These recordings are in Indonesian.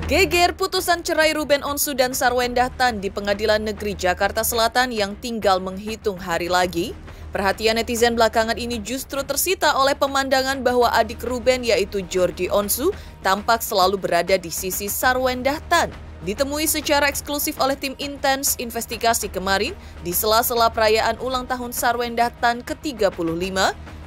Geger putusan cerai Ruben Onsu dan Sarwendah Tan di Pengadilan Negeri Jakarta Selatan yang tinggal menghitung hari lagi. Perhatian netizen belakangan ini justru tersita oleh pemandangan bahwa adik Ruben yaitu Jordi Onsu tampak selalu berada di sisi Sarwendah Tan. Ditemui secara eksklusif oleh tim intens investigasi kemarin di sela-sela perayaan ulang tahun Sarwendah Tan ke-35,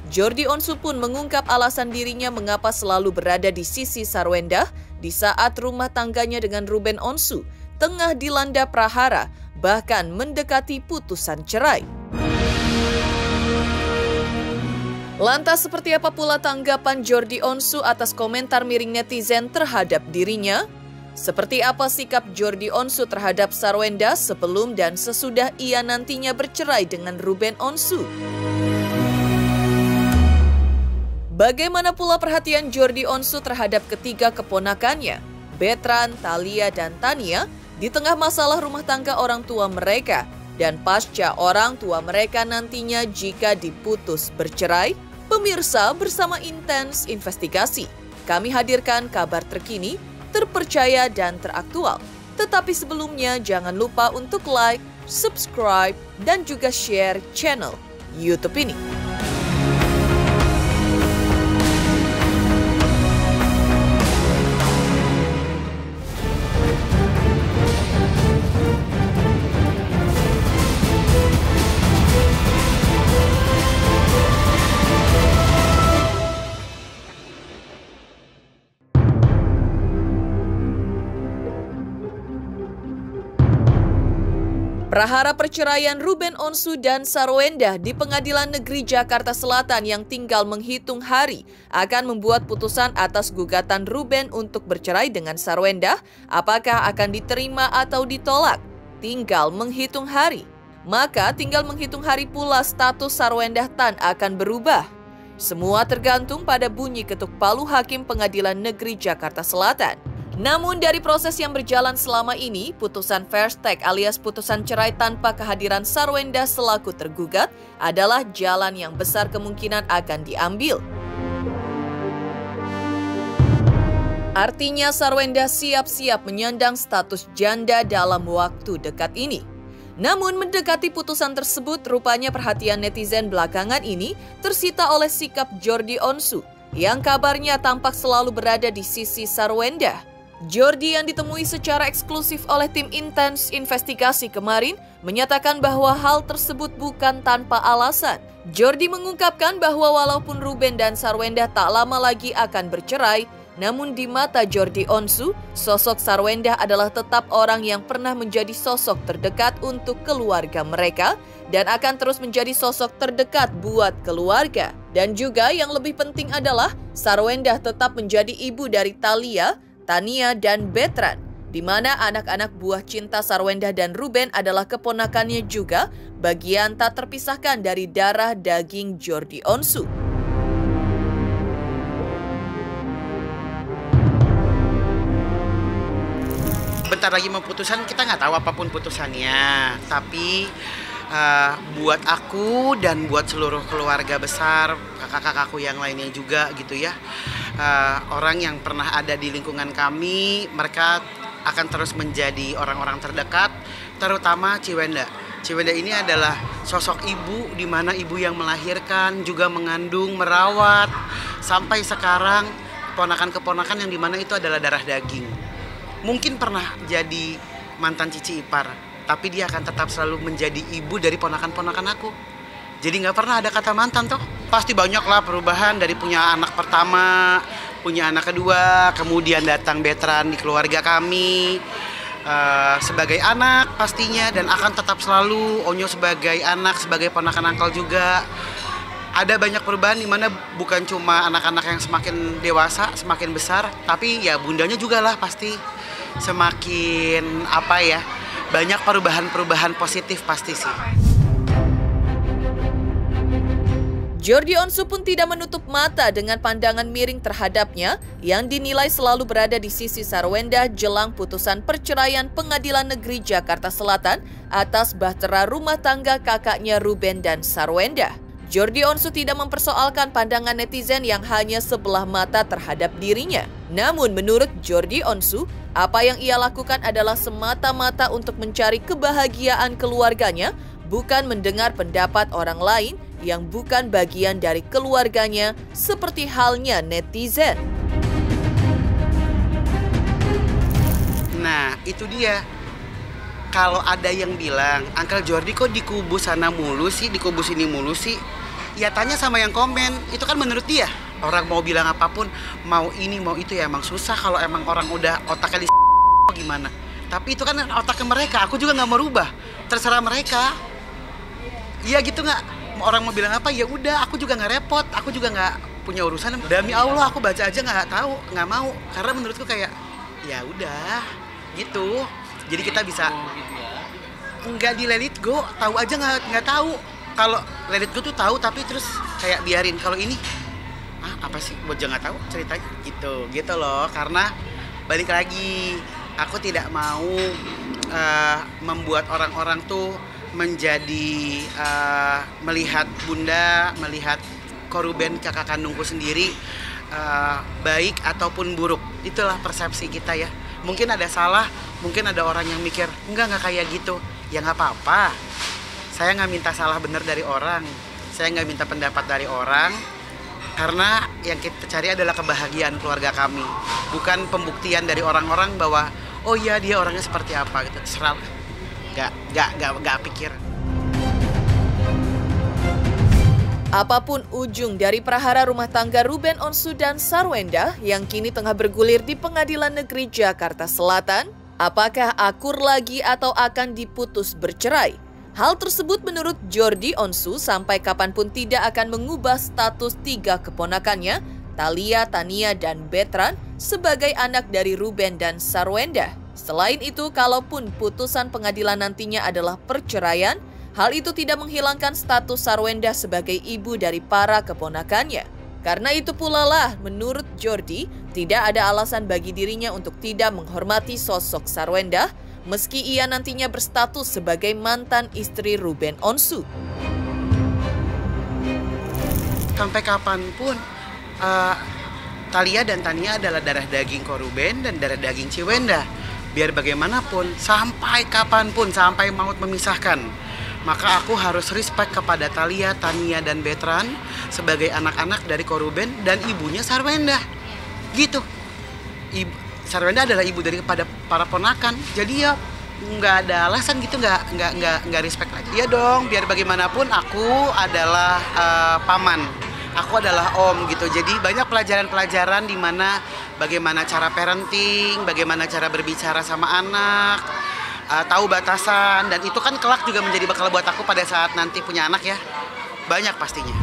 Jordi Onsu pun mengungkap alasan dirinya mengapa selalu berada di sisi Sarwendah di saat rumah tangganya dengan Ruben Onsu tengah dilanda prahara, bahkan mendekati putusan cerai. Lantas seperti apa pula tanggapan Jordi Onsu atas komentar miring netizen terhadap dirinya? Seperti apa sikap Jordi Onsu terhadap Sarwendah sebelum dan sesudah ia nantinya bercerai dengan Ruben Onsu? Bagaimana pula perhatian Jordi Onsu terhadap ketiga keponakannya, Betran, Thalia, dan Tania, di tengah masalah rumah tangga orang tua mereka, dan pasca orang tua mereka nantinya jika diputus bercerai? Pemirsa, bersama intens investigasi, kami hadirkan kabar terkini, terpercaya, dan teraktual. Tetapi sebelumnya jangan lupa untuk like, subscribe, dan juga share channel YouTube ini. Prahara perceraian Ruben Onsu dan Sarwendah di Pengadilan Negeri Jakarta Selatan yang tinggal menghitung hari akan membuat putusan atas gugatan Ruben untuk bercerai dengan Sarwendah apakah akan diterima atau ditolak. Tinggal menghitung hari. Maka tinggal menghitung hari pula status Sarwendah Tan akan berubah. Semua tergantung pada bunyi ketuk palu Hakim Pengadilan Negeri Jakarta Selatan. Namun dari proses yang berjalan selama ini, putusan first take alias putusan cerai tanpa kehadiran Sarwendah selaku tergugat adalah jalan yang besar kemungkinan akan diambil. Artinya Sarwendah siap-siap menyandang status janda dalam waktu dekat ini. Namun mendekati putusan tersebut, rupanya perhatian netizen belakangan ini tersita oleh sikap Jordi Onsu yang kabarnya tampak selalu berada di sisi Sarwendah. Jordi yang ditemui secara eksklusif oleh tim intens investigasi kemarin menyatakan bahwa hal tersebut bukan tanpa alasan. Jordi mengungkapkan bahwa walaupun Ruben dan Sarwendah tak lama lagi akan bercerai, namun di mata Jordi Onsu, sosok Sarwendah adalah tetap orang yang pernah menjadi sosok terdekat untuk keluarga mereka dan akan terus menjadi sosok terdekat buat keluarga. Dan juga yang lebih penting adalah Sarwendah tetap menjadi ibu dari Thalia, Tania, dan Betran, di mana anak-anak buah cinta Sarwendah dan Ruben adalah keponakannya juga, bagian tak terpisahkan dari darah daging Jordi Onsu. Bentar lagi mau putusan, kita nggak tahu apapun putusannya, tapi buat aku dan buat seluruh keluarga besar, kakak-kakakku yang lainnya juga gitu ya, orang yang pernah ada di lingkungan kami, mereka akan terus menjadi orang-orang terdekat, terutama Ciwenda. Ciwenda ini adalah sosok ibu, di mana ibu yang melahirkan, juga mengandung, merawat, sampai sekarang keponakan-keponakan yang dimana itu adalah darah daging. Mungkin pernah jadi mantan cici ipar, tapi dia akan tetap selalu menjadi ibu dari ponakan-ponakan aku. Jadi nggak pernah ada kata mantan toh. Pasti banyak lah perubahan dari punya anak pertama, punya anak kedua, kemudian datang Betran di keluarga kami sebagai anak pastinya, dan akan tetap selalu Onyo sebagai anak, sebagai ponakan angkel juga. Ada banyak perubahan di mana bukan cuma anak-anak yang semakin dewasa, semakin besar, tapi ya bundanya juga lah pasti semakin banyak perubahan-perubahan positif pasti sih. Jordi Onsu pun tidak menutup mata dengan pandangan miring terhadapnya yang dinilai selalu berada di sisi Sarwendah jelang putusan perceraian Pengadilan Negeri Jakarta Selatan atas bahtera rumah tangga kakaknya Ruben dan Sarwendah. Jordi Onsu tidak mempersoalkan pandangan netizen yang hanya sebelah mata terhadap dirinya. Namun menurut Jordi Onsu, apa yang ia lakukan adalah semata-mata untuk mencari kebahagiaan keluarganya, bukan mendengar pendapat orang lain yang bukan bagian dari keluarganya, seperti halnya netizen. Nah, itu dia. Kalau ada yang bilang, Uncle Jordi kok di kubu sana mulu sih, di kubu sini mulu sih, ya tanya sama yang komen. Itu kan menurut dia. Orang mau bilang apapun, mau ini, mau itu, ya emang susah kalau emang orang udah otaknya di gimana. Tapi itu kan otaknya mereka, aku juga nggak mau rubah. Terserah mereka. Iya gitu nggak? Orang mau bilang apa, ya udah, aku juga nggak repot, aku juga nggak punya urusan. Demi Allah, aku baca aja nggak tahu, nggak mau. Karena menurutku kayak, ya udah, gitu. Jadi kita bisa nggak di let it go, tahu aja nggak tahu. Kalau let it go tuh tahu, tapi terus kayak biarin. Kalau ini, apa sih? Buat nggak tahu ceritanya, gitu loh. Karena balik lagi, aku tidak mau membuat orang-orang tuh menjadi melihat Bunda, melihat Koruben kakak kandungku sendiri baik ataupun buruk. Itulah persepsi kita ya. Mungkin ada salah, mungkin ada orang yang mikir enggak kayak gitu. Ya nggak apa-apa. Saya nggak minta salah benar dari orang. Saya nggak minta pendapat dari orang. Karena yang kita cari adalah kebahagiaan keluarga kami. Bukan pembuktian dari orang-orang bahwa oh iya dia orangnya seperti apa gitu. Terserah. Gak pikir. Apapun ujung dari prahara rumah tangga Ruben Onsu dan Sarwenda yang kini tengah bergulir di Pengadilan Negeri Jakarta Selatan, apakah akur lagi atau akan diputus bercerai? Hal tersebut menurut Jordi Onsu sampai kapanpun tidak akan mengubah status 3 keponakannya, Thalia, Tania, dan Betran sebagai anak dari Ruben dan Sarwenda. Selain itu, kalaupun putusan pengadilan nantinya adalah perceraian, hal itu tidak menghilangkan status Sarwenda sebagai ibu dari para keponakannya. Karena itu pula lah, menurut Jordi, tidak ada alasan bagi dirinya untuk tidak menghormati sosok Sarwenda, meski ia nantinya berstatus sebagai mantan istri Ruben Onsu. Sampai kapanpun, Thalia dan Tania adalah darah daging Koruben dan darah daging Ciwenda. Biar bagaimanapun, sampai kapanpun, sampai maut memisahkan, maka aku harus respect kepada Thalia, Tania, dan Betran sebagai anak-anak dari Koruben dan ibunya Sarwenda. Gitu. Sarwenda adalah ibu daripada para ponakan. Jadi ya nggak ada alasan gitu, nggak respect lagi. Iya dong, biar bagaimanapun aku adalah paman. Aku adalah om gitu. Jadi banyak pelajaran-pelajaran di mana bagaimana cara parenting, bagaimana cara berbicara sama anak, tahu batasan, dan itu kan kelak juga menjadi bekal buat aku pada saat nanti punya anak ya. Banyak pastinya.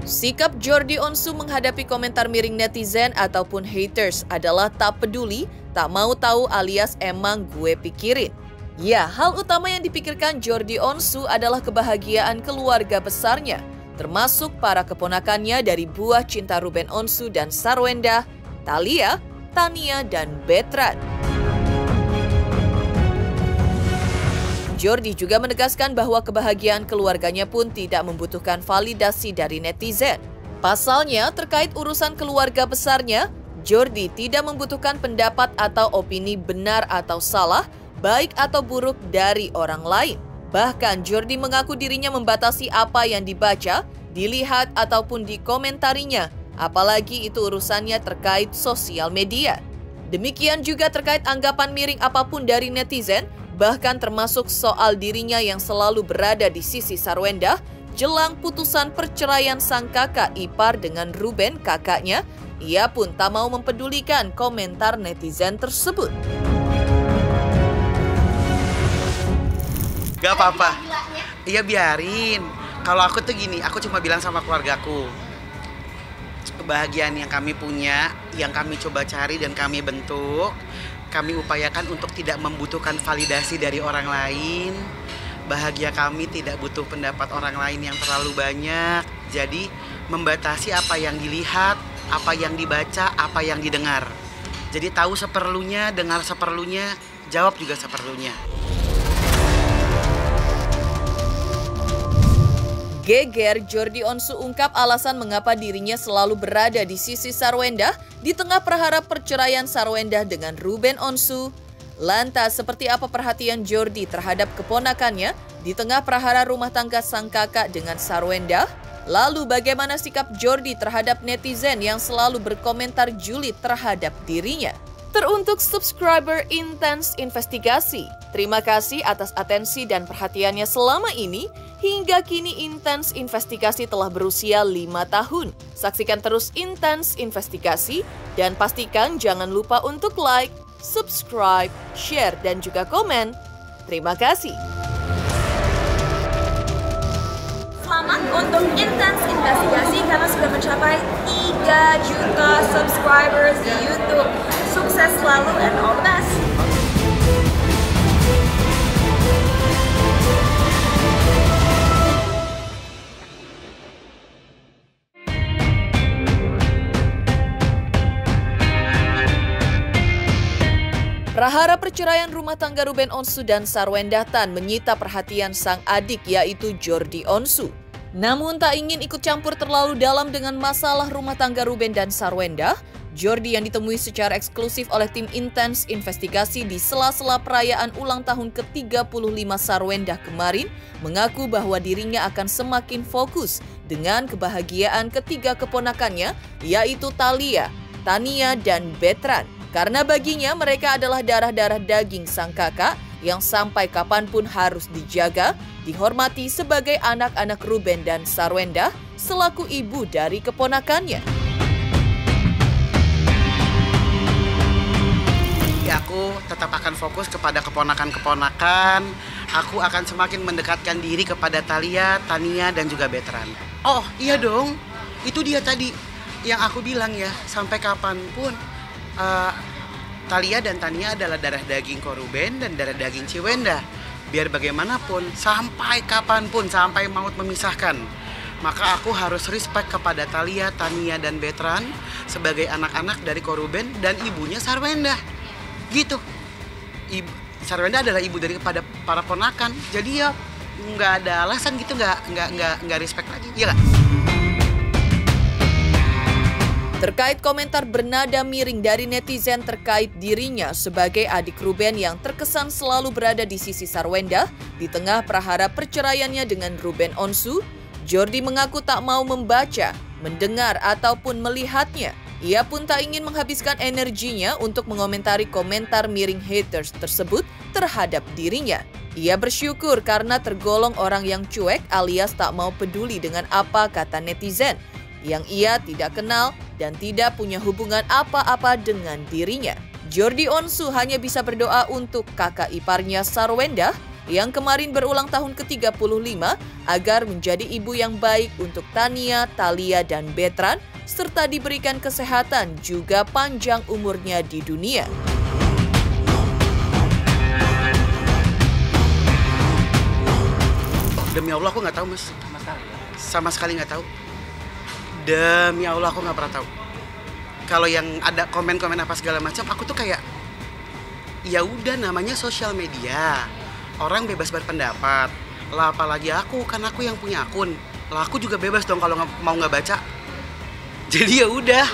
Sikap Jordi Onsu menghadapi komentar miring netizen ataupun haters adalah tak peduli, tak mau tahu alias emang gue pikirin. Ya, hal utama yang dipikirkan Jordi Onsu adalah kebahagiaan keluarga besarnya, termasuk para keponakannya dari buah cinta Ruben Onsu dan Sarwenda, Thalia, Tania, dan Betran. Jordi juga menegaskan bahwa kebahagiaan keluarganya pun tidak membutuhkan validasi dari netizen. Pasalnya, terkait urusan keluarga besarnya, Jordi tidak membutuhkan pendapat atau opini benar atau salah, baik atau buruk dari orang lain. Bahkan Jordi mengaku dirinya membatasi apa yang dibaca, dilihat ataupun dikomentarinya, apalagi itu urusannya terkait sosial media. Demikian juga terkait anggapan miring apapun dari netizen, bahkan termasuk soal dirinya yang selalu berada di sisi Sarwenda jelang putusan perceraian sang kakak ipar dengan Ruben kakaknya, ia pun tak mau mempedulikan komentar netizen tersebut. Gak apa-apa. Iya biarin. Kalau aku tuh gini, aku cuma bilang sama keluargaku, kebahagiaan yang kami punya, yang kami coba cari dan kami bentuk, kami upayakan untuk tidak membutuhkan validasi dari orang lain. Bahagia kami tidak butuh pendapat orang lain yang terlalu banyak. Jadi membatasi apa yang dilihat, apa yang dibaca, apa yang didengar. Jadi tahu seperlunya, dengar seperlunya, jawab juga seperlunya. Geger, Jordi Onsu ungkap alasan mengapa dirinya selalu berada di sisi Sarwendah di tengah prahara perceraian Sarwendah dengan Ruben Onsu. Lantas, seperti apa perhatian Jordi terhadap keponakannya di tengah prahara rumah tangga sang kakak dengan Sarwendah? Lalu bagaimana sikap Jordi terhadap netizen yang selalu berkomentar julid terhadap dirinya? Teruntuk subscriber Intense Investigasi, terima kasih atas atensi dan perhatiannya selama ini. Hingga kini Intense Investigasi telah berusia 5 tahun. Saksikan terus Intense Investigasi dan pastikan jangan lupa untuk like, subscribe, share, dan juga komen. Terima kasih. Selamat untuk Intense Investigasi karena sudah mencapai 3 juta subscribers di YouTube. Sukses selalu and all the best. Prahara perceraian rumah tangga Ruben Onsu dan Sarwendah Tan menyita perhatian sang adik yaitu Jordi Onsu. Namun tak ingin ikut campur terlalu dalam dengan masalah rumah tangga Ruben dan Sarwendah, Jordi yang ditemui secara eksklusif oleh tim Intense Investigasi di sela-sela perayaan ulang tahun ke-35 Sarwendah kemarin mengaku bahwa dirinya akan semakin fokus dengan kebahagiaan ketiga keponakannya yaitu Thalia, Tania, dan Betran. Karena baginya mereka adalah darah-darah daging sang kakak yang sampai kapanpun harus dijaga, dihormati sebagai anak-anak Ruben dan Sarwendah selaku ibu dari keponakannya. Aku tetap akan fokus kepada keponakan-keponakan. Aku akan semakin mendekatkan diri kepada Thalia, Tania, dan juga Betran. Oh iya dong, itu dia tadi yang aku bilang ya, sampai kapanpun Thalia dan Tania adalah darah daging Ko Ruben dan darah daging Ciwendah. Biar bagaimanapun, sampai kapanpun, sampai maut memisahkan, maka aku harus respect kepada Thalia, Tania, dan Betran sebagai anak-anak dari Ko Ruben dan ibunya Sarwendah. Gitu. Sarwendah adalah ibu daripada para ponakan. Jadi ya nggak ada alasan gitu, nggak respect lagi. Iya nggak? Terkait komentar bernada miring dari netizen terkait dirinya sebagai adik Ruben yang terkesan selalu berada di sisi Sarwendah di tengah prahara perceraiannya dengan Ruben Onsu, Jordi mengaku tak mau membaca, mendengar, ataupun melihatnya. Ia pun tak ingin menghabiskan energinya untuk mengomentari komentar miring haters tersebut terhadap dirinya. Ia bersyukur karena tergolong orang yang cuek alias tak mau peduli dengan apa kata netizen yang ia tidak kenal dan tidak punya hubungan apa-apa dengan dirinya. Jordi Onsu hanya bisa berdoa untuk kakak iparnya Sarwendah yang kemarin berulang tahun ke-35 agar menjadi ibu yang baik untuk Tania, Thalia, dan Betran serta diberikan kesehatan juga panjang umurnya di dunia. Demi Allah aku nggak tahu mas, sama sekali nggak tahu. Demi Allah aku nggak pernah tahu. Kalau yang ada komen-komen apa segala macam, aku tuh kayak ya udah namanya sosial media, orang bebas berpendapat. Lah apalagi aku, kan aku yang punya akun. Lah aku juga bebas dong kalau mau nggak baca. Jadi ya udah,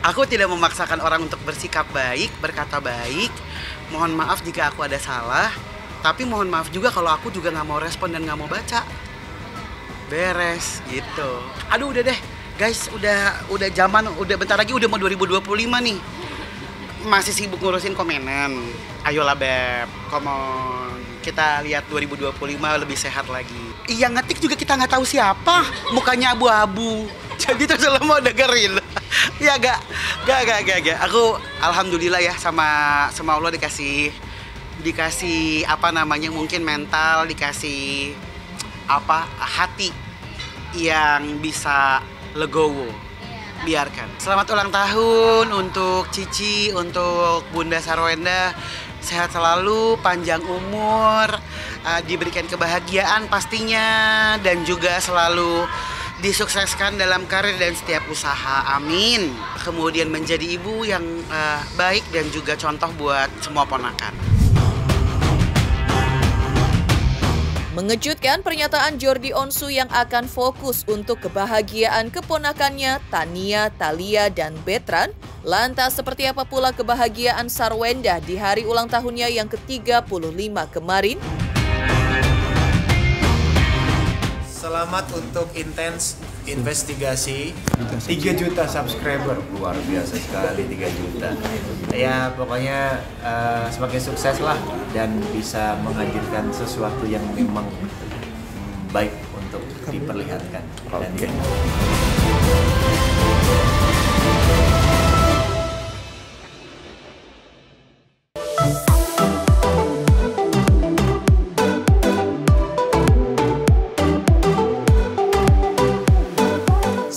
aku tidak memaksakan orang untuk bersikap baik, berkata baik. Mohon maaf jika aku ada salah, tapi mohon maaf juga kalau aku juga nggak mau respon dan nggak mau baca. Beres gitu. Aduh udah deh, guys, udah zaman, udah bentar lagi udah mau 2025 nih. Masih sibuk ngurusin komenan. Ayolah Beb, come on. Kita lihat 2025 lebih sehat lagi. Iya ngetik juga kita nggak tahu siapa, mukanya abu-abu. Jadi terus lo mau dengerin. Ya gak. Aku alhamdulillah ya sama Allah dikasih apa namanya, mungkin mental, dikasih apa hati yang bisa legowo. Biarkan. Selamat ulang tahun untuk Cici, untuk Bunda Sarwendah. Sehat selalu, panjang umur, diberikan kebahagiaan pastinya, dan juga selalu disukseskan dalam karir dan setiap usaha, amin. Kemudian menjadi ibu yang baik dan juga contoh buat semua ponakan. Mengejutkan pernyataan Jordi Onsu yang akan fokus untuk kebahagiaan keponakannya Tania, Thalia, dan Betran. Lantas seperti apa pula kebahagiaan Sarwenda di hari ulang tahunnya yang ke-35 kemarin? Selamat untuk Intens Investigasi 3 juta subscriber. Luar biasa sekali 3 juta. Ya pokoknya semakin sukses lah dan bisa menghadirkan sesuatu yang memang baik untuk diperlihatkan. Oke.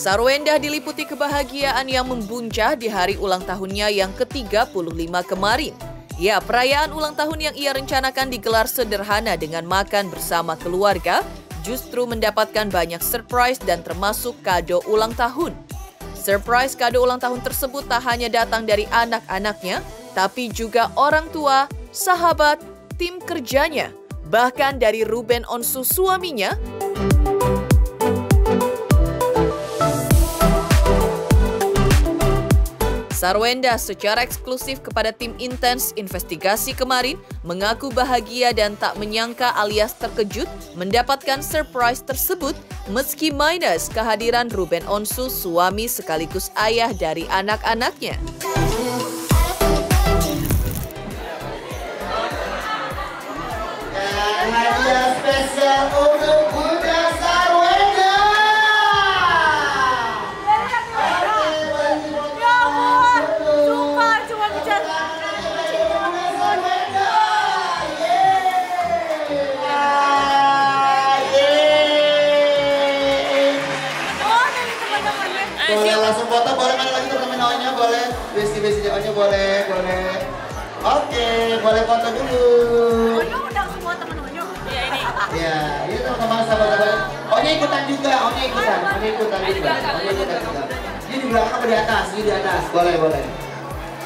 Sarwenda diliputi kebahagiaan yang membuncah di hari ulang tahunnya yang ke-35 kemarin. Ya, perayaan ulang tahun yang ia rencanakan digelar sederhana dengan makan bersama keluarga, justru mendapatkan banyak surprise dan termasuk kado ulang tahun. Surprise kado ulang tahun tersebut tak hanya datang dari anak-anaknya, tapi juga orang tua, sahabat, tim kerjanya, bahkan dari Ruben Onsu suaminya. Sarwenda secara eksklusif kepada tim Intens Investigasi kemarin mengaku bahagia dan tak menyangka alias terkejut mendapatkan surprise tersebut meski minus kehadiran Ruben Onsu, suami sekaligus ayah dari anak-anaknya. Hadiah spesial untuk Bunda Sarwenda. Boleh langsung foto, boleh mana lagi teman-teman O-nya, boleh besi-besi O-nya, boleh. Oke, boleh foto dulu. Undang semua temen-temennya. Iya ini. Ya, ini teman-teman sahabat-sahabat. O-nya ikutan juga. Ini di belakang apa di atas? Ini di atas, boleh.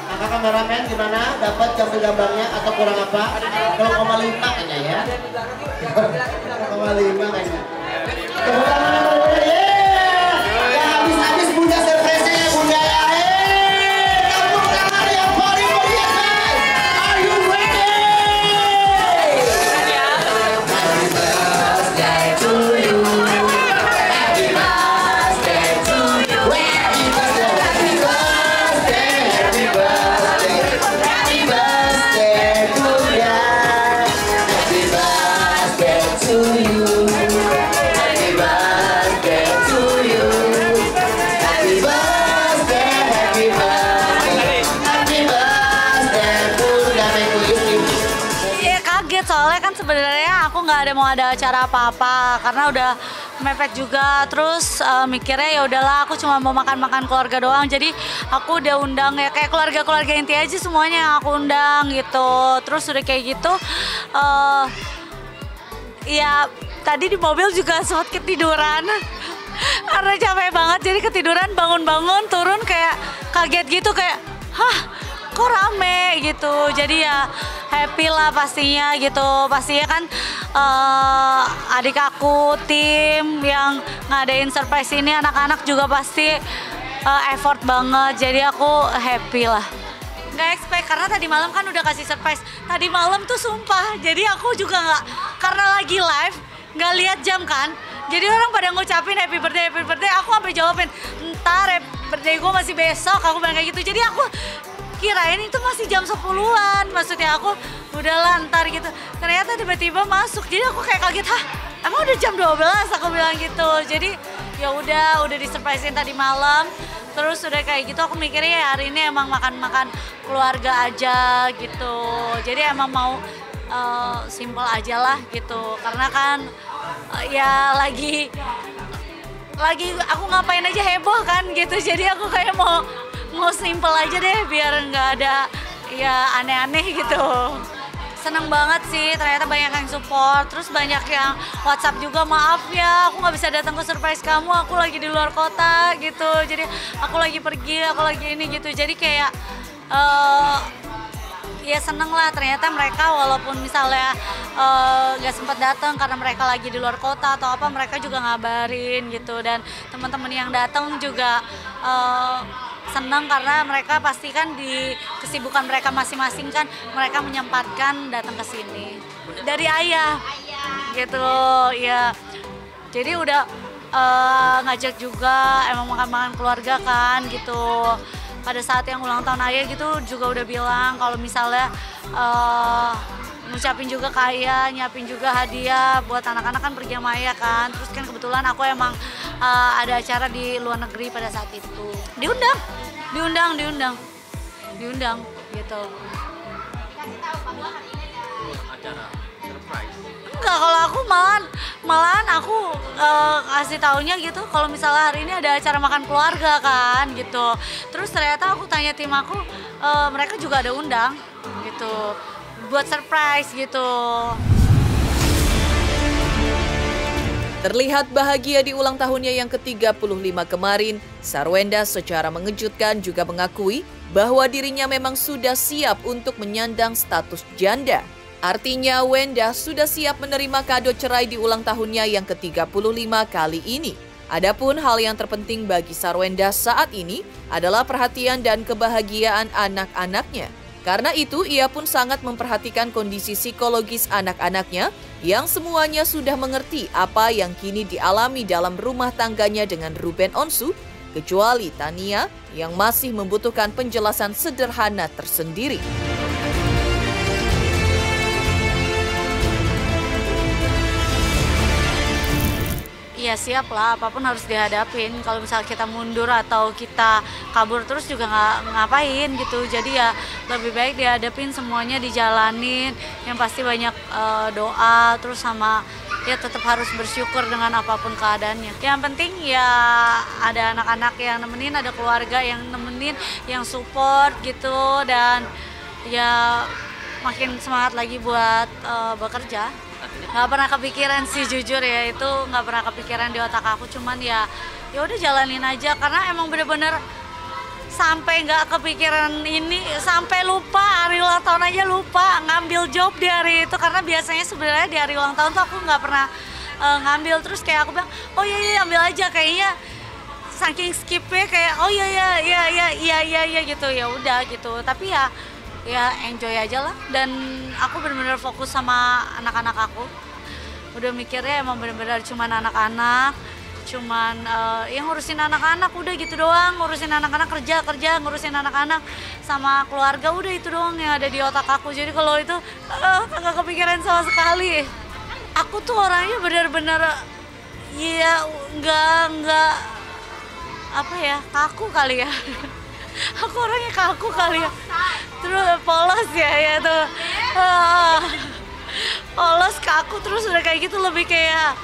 Kakak kameramen gimana? Dapat gambar-gambarnya atau kurang apa? 0,5 kayaknya ya. 0,5 kayaknya. Tepuk tangan yang berbeda, ya habis Bunda surprise-nya ya Bunda ya. Tepuk tangan yang paling meriah guys. Are you ready? Happy birthday to you. Happy birthday to you. Happy birthday. Happy birthday to ya. Happy birthday to you. Happy birthday to you. Happy birthday Bunda Megawati. Iya kaget soalnya kan sebenarnya aku nggak mau ada acara apa-apa karena udah mepet juga, terus mikirnya ya udahlah aku cuma mau makan-makan keluarga doang, jadi aku udah undang ya kayak keluarga inti aja semuanya yang aku undang gitu. Terus udah kayak gitu ya tadi di mobil juga sempat ketiduran karena capek banget, jadi ketiduran, bangun-bangun turun kayak kaget gitu, kayak hah kok rame gitu. Jadi ya happy lah pastinya gitu. Pastinya kan adik aku, tim yang ngadain surprise ini, anak-anak juga pasti effort banget. Jadi aku happy lah. Nggak expect karena tadi malam kan udah kasih surprise. Tadi malam tuh sumpah. Jadi aku juga nggak, karena lagi live nggak lihat jam kan. Jadi orang pada ngucapin happy birthday, aku sampai jawabin ntar birthday gue masih besok, aku bilang kayak gitu. Jadi aku kirain itu masih jam 10-an, maksudnya aku udahlah ntar gitu. Ternyata tiba-tiba masuk, jadi aku kayak kaget, hah emang udah jam 12, aku bilang gitu. Jadi ya udah disurprisein tadi malam. Terus udah kayak gitu aku mikirnya ya hari ini emang makan-makan keluarga aja gitu. Jadi emang mau simple aja lah gitu. Karena kan ya lagi aku ngapain aja heboh kan gitu. Jadi aku kayak mau simple aja deh biar nggak ada ya aneh-aneh gitu. Seneng banget sih, ternyata banyak yang support, terus banyak yang WhatsApp juga, maaf ya aku nggak bisa datang ke surprise kamu, aku lagi di luar kota gitu, jadi aku lagi pergi, aku lagi ini gitu. Jadi kayak ya seneng lah, ternyata mereka walaupun misalnya gak sempat datang karena mereka lagi di luar kota atau apa, mereka juga ngabarin gitu. Dan teman-teman yang datang juga senang karena mereka pasti kan di kesibukan mereka masing-masing kan mereka menyempatkan datang ke sini. Dari ayah gitu ya, jadi udah ngajak juga, emang makan-makan keluarga kan gitu. Pada saat yang ulang tahun ayah gitu juga udah bilang kalau misalnya ngucapin juga ke ayah, nyiapin juga hadiah buat anak-anak kan pergi sama ayah kan. Terus kan kebetulan aku emang ada acara di luar negeri pada saat itu. Diundang gitu. Enggak, kalau aku malahan aku kasih taunya gitu kalau misalnya hari ini ada acara makan keluarga kan gitu. Terus ternyata aku tanya tim aku, mereka juga ada undang gitu buat surprise gitu. Terlihat bahagia di ulang tahunnya yang ke-35 kemarin, Sarwenda secara mengejutkan juga mengakui bahwa dirinya memang sudah siap untuk menyandang status janda. Artinya Wenda sudah siap menerima kado cerai di ulang tahunnya yang ke-35 kali ini. Adapun hal yang terpenting bagi Sarwenda saat ini adalah perhatian dan kebahagiaan anak-anaknya. Karena itu, ia pun sangat memperhatikan kondisi psikologis anak-anaknya yang semuanya sudah mengerti apa yang kini dialami dalam rumah tangganya dengan Ruben Onsu, kecuali Tania yang masih membutuhkan penjelasan sederhana tersendiri. Ya siap lah, apapun harus dihadapin. Kalau misalnya kita mundur atau kita kabur terus juga nggak ngapain gitu. Jadi ya lebih baik dihadapin, semuanya dijalanin. Yang pasti banyak doa, terus sama ya tetap harus bersyukur dengan apapun keadaannya. Yang penting ya ada anak-anak yang nemenin, ada keluarga yang nemenin, yang support gitu. Dan ya makin semangat lagi buat bekerja. Nggak pernah kepikiran sih, jujur ya, itu nggak pernah kepikiran di otak aku. Cuman ya udah jalanin aja, karena emang bener-bener sampai nggak kepikiran ini, sampai lupa hari ulang tahun aja lupa ngambil job di hari itu. Karena biasanya sebenarnya di hari ulang tahun tuh aku nggak pernah ngambil. Terus kayak aku bilang, oh iya ambil aja, kayaknya saking skipnya kayak oh iya gitu, ya udah gitu. Tapi ya enjoy aja lah, dan aku benar-benar fokus sama anak-anak aku. Udah mikirnya emang benar-benar cuman anak-anak, cuman yang ngurusin anak-anak udah gitu doang, ngurusin anak-anak, kerja, ngurusin anak-anak sama keluarga, udah itu doang yang ada di otak aku. Jadi kalau itu kagak kepikiran sama sekali. Aku tuh orangnya benar-benar ya nggak apa ya, kaku kali ya. Aku orangnya kaku kali ya, terus polos ya tuh, polos, kaku, terus udah kayak gitu, lebih kayak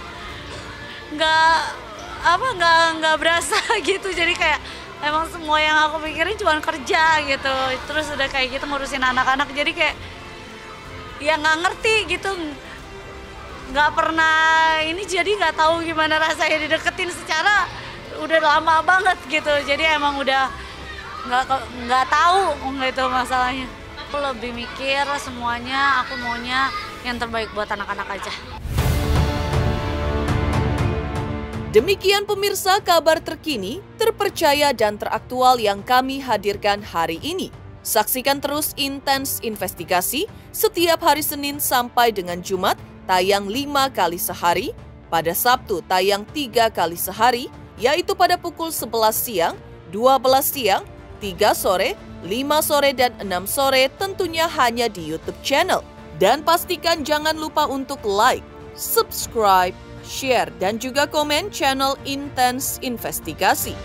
nggak berasa gitu. Jadi kayak emang semua yang aku pikirin cuma kerja gitu, terus udah kayak gitu ngurusin anak-anak, jadi kayak ya nggak ngerti gitu, nggak pernah ini, jadi nggak tahu gimana rasanya dideketin secara udah lama banget gitu. Jadi emang udah nggak tahu gitu masalahnya. Aku lebih mikir semuanya, aku maunya yang terbaik buat anak-anak aja. Demikian pemirsa kabar terkini, terpercaya dan teraktual yang kami hadirkan hari ini. Saksikan terus Intens Investigasi setiap hari Senin sampai dengan Jumat tayang 5 kali sehari, pada Sabtu tayang 3 kali sehari, yaitu pada pukul 11 siang, 12 siang, 3 sore, 5 sore, dan 6 sore, tentunya hanya di YouTube channel. Dan pastikan jangan lupa untuk like, subscribe, share, dan juga komen channel Intens Investigasi.